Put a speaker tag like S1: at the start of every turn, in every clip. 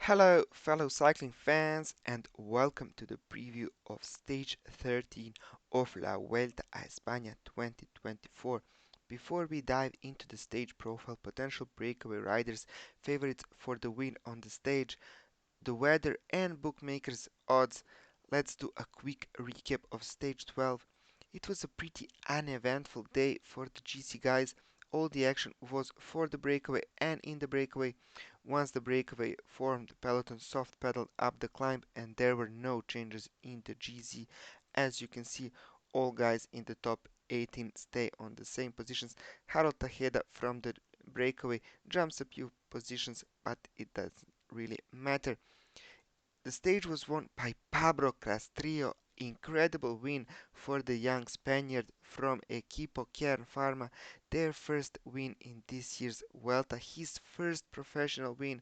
S1: Hello, fellow cycling fans, and welcome to the preview of stage 13 of La Vuelta a España 2024. Before we dive into the stage profile, potential breakaway riders, favorites for the win on the stage, the weather, and bookmakers' odds, let's do a quick recap of stage 12. It was a pretty uneventful day for the GC guys. All the action was for the breakaway and in the breakaway. Once the breakaway formed, the peloton soft pedaled up the climb and there were no changes in the GC. As you can see, all guys in the top 18 stay on the same positions. Harold Tejeda from the breakaway jumps a few positions, but it doesn't really matter. The stage was won by Pablo Castrillo. Incredible win for the young Spaniard from Equipo Kern Pharma. Their first win in this year's Vuelta, his first professional win.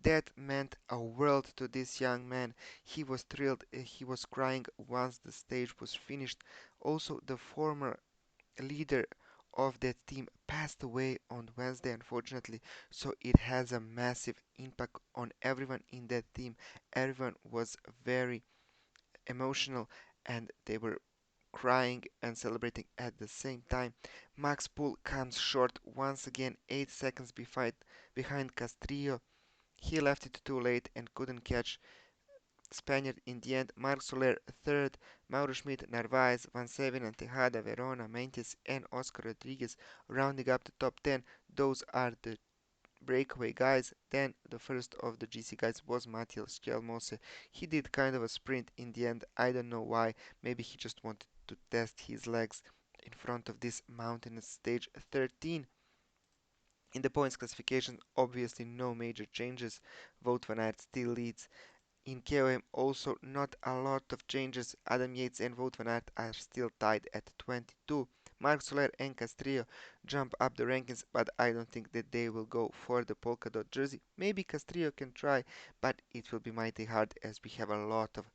S1: That meant a world to this young man. He was thrilled, he was crying once the stage was finished. Also, the former leader of that team passed away on Wednesday, unfortunately, so it has a massive impact on everyone in that team. Everyone was very emotional and they were crying and celebrating at the same time. Max Poole comes short once again, 8 seconds behind Castrillo. He left it too late and couldn't catch Spaniard in the end. Marc Soler third, Mauro Schmidt, Narvaez, Van Seven and Tejada, Verona, Meintjes and Oscar Rodriguez rounding up the top 10. Those are the breakaway guys. Then the first of the GC guys was Matthias Kjellmose. He did kind of a sprint in the end. I don't know why. Maybe he just wanted to test his legs in front of this mountainous stage 13. In the points classification, obviously no major changes. Wout van Aert still leads. In KOM also not a lot of changes. Adam Yates and Wout van Aert are still tied at 22. Marc Soler and Castrillo jump up the rankings, but I don't think that they will go for the polka dot jersey. Maybe Castrillo can try, but it will be mighty hard as we have a lot of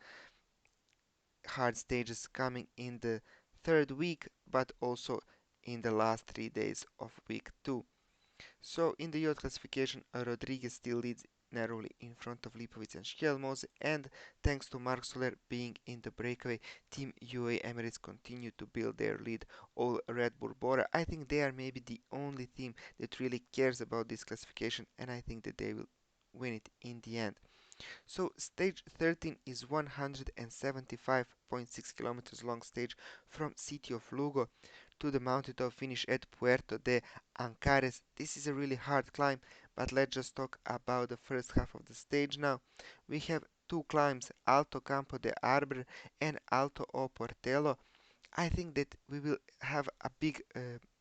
S1: hard stages coming in the third week, but also in the last 3 days of week 2. So in the yacht classification, Rodriguez still leads narrowly in front of Lipovic and Schjelmose, and thanks to Marc Soler being in the breakaway, Team UAE Emirates continue to build their lead. All Red Bull Bora, I think they are maybe the only team that really cares about this classification, and I think that they will win it in the end. So stage 13 is 175.6 kilometers long stage from city of Lugo to the mountaintop finish at Puerto de Ancares. This is a really hard climb, but let's just talk about the first half of the stage now. We have two climbs, Alto Campo de Arbre and Alto O Portelo. I think that we will have a big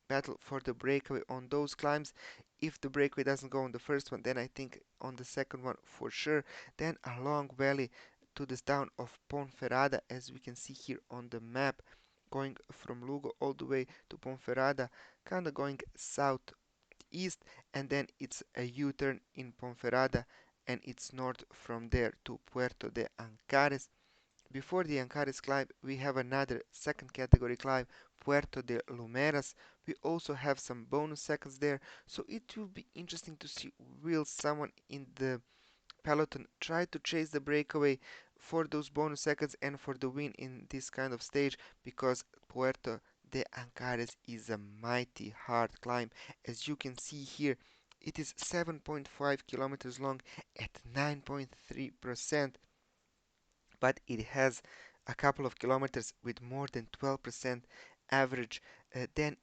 S1: battle for the breakaway on those climbs. If the breakaway doesn't go on the first one, then I think on the second one for sure. Then a long valley to the town of Ponferrada, as we can see here on the map, going from Lugo all the way to Ponferrada, kind of going southeast, and then it's a U-turn in Ponferrada, and it's north from there to Puerto de Ancares. Before the Ancares climb, we have another second category climb, Puerto de Lumeras. We also have some bonus seconds there, so it will be interesting to see will someone in the peloton try to chase the breakaway for those bonus seconds and for the win in this kind of stage, because Puerto de Ancares is a mighty hard climb. As you can see here, it is 7.5 kilometers long at 9.3%, but it has a couple of kilometers with more than 12% average. Then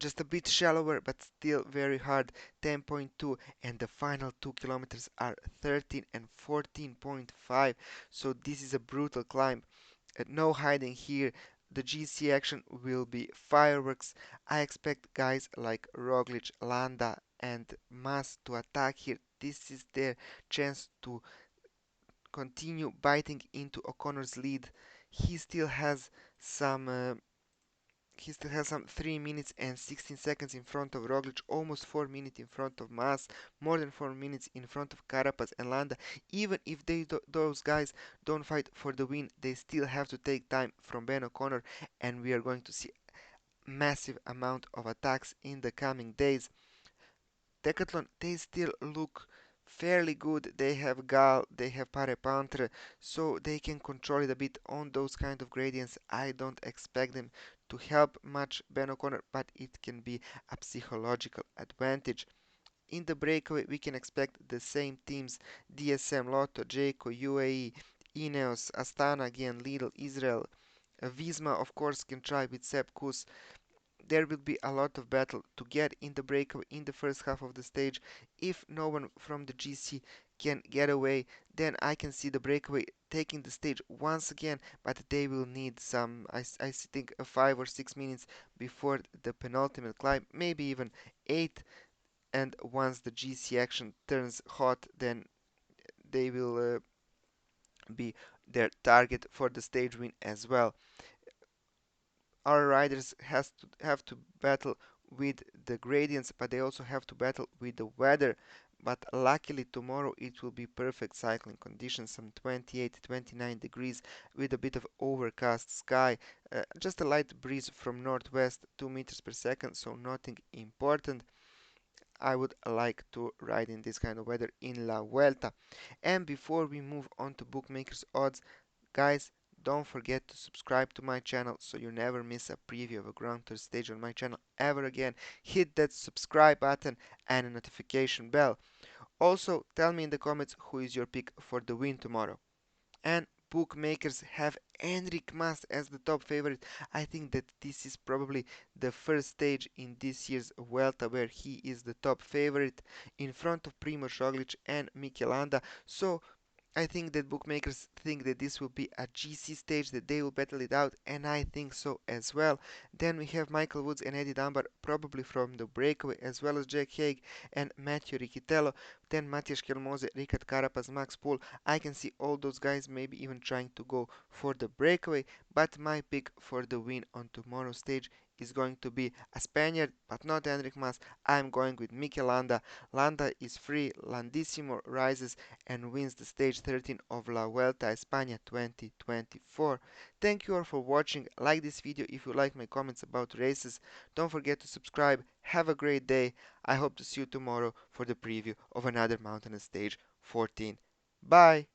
S1: just a bit shallower but still very hard, 10.2, and the final 2 kilometers are 13 and 14.5. So this is a brutal climb. No hiding here. The GC action will be fireworks. I expect guys like Roglic, Landa and Mas to attack here. This is their chance to continue biting into O'Connor's lead. He still has some uh, he still has some 3 minutes and 16 seconds in front of Roglic, almost 4 minutes in front of Mas, more than 4 minutes in front of Carapaz and Landa. Even if those guys don't fight for the win, they still have to take time from Ben O'Connor, and we are going to see massive amount of attacks in the coming days. Decathlon, they still look fairly good. They have Gal, they have Parepantre, so they can control it a bit on those kind of gradients. I don't expect them to help much Ben O'Connor, but it can be a psychological advantage. In the breakaway, we can expect the same teams: DSM, Lotto, Jayco, UAE, Ineos, Astana again, Lidl, Israel. Visma, of course, can try with Sepp Kuss. There will be a lot of battle to get in the breakaway in the first half of the stage. If no one from the GC can get away, then I can see the breakaway taking the stage once again, but they will need some, I think, 5 or 6 minutes before the penultimate climb, maybe even 8. And once the GC action turns hot, then they will be their target for the stage win as well. Our riders have to battle with the gradients, but they also have to battle with the weather. But luckily tomorrow it will be perfect cycling conditions, some 28, 29 degrees with a bit of overcast sky, just a light breeze from northwest, 2 meters per second, so nothing important. I would like to ride in this kind of weather in La Vuelta. And before we move on to bookmakers odds, guys, don't forget to subscribe to my channel so you never miss a preview of a Grand Tour stage on my channel ever again. Hit that subscribe button and a notification bell. Also, tell me in the comments who is your pick for the win tomorrow. And bookmakers have Enric Mas as the top favorite. I think that this is probably the first stage in this year's Vuelta where he is the top favorite in front of Primož Roglic and Landa. So I think that bookmakers think that this will be a GC stage, that they will battle it out, and I think so as well. Then we have Michael Woods and Eddie Dunbar, probably from the breakaway, as well as Jack Haig and Matthew Riccitello. Then Matthias Kelmose, Ricard Carapaz, Max Poole. I can see all those guys maybe even trying to go for the breakaway, but my pick for the win on tomorrow's stage is going to be a Spaniard, but not Enric Mas. I'm going with Mikel Landa. Landa is free, Landissimo rises and wins the stage 13 of La Vuelta a España 2024. Thank you all for watching. Like this video if you like my comments about races. Don't forget to subscribe. Have a great day. I hope to see you tomorrow for the preview of another mountain stage 14. Bye!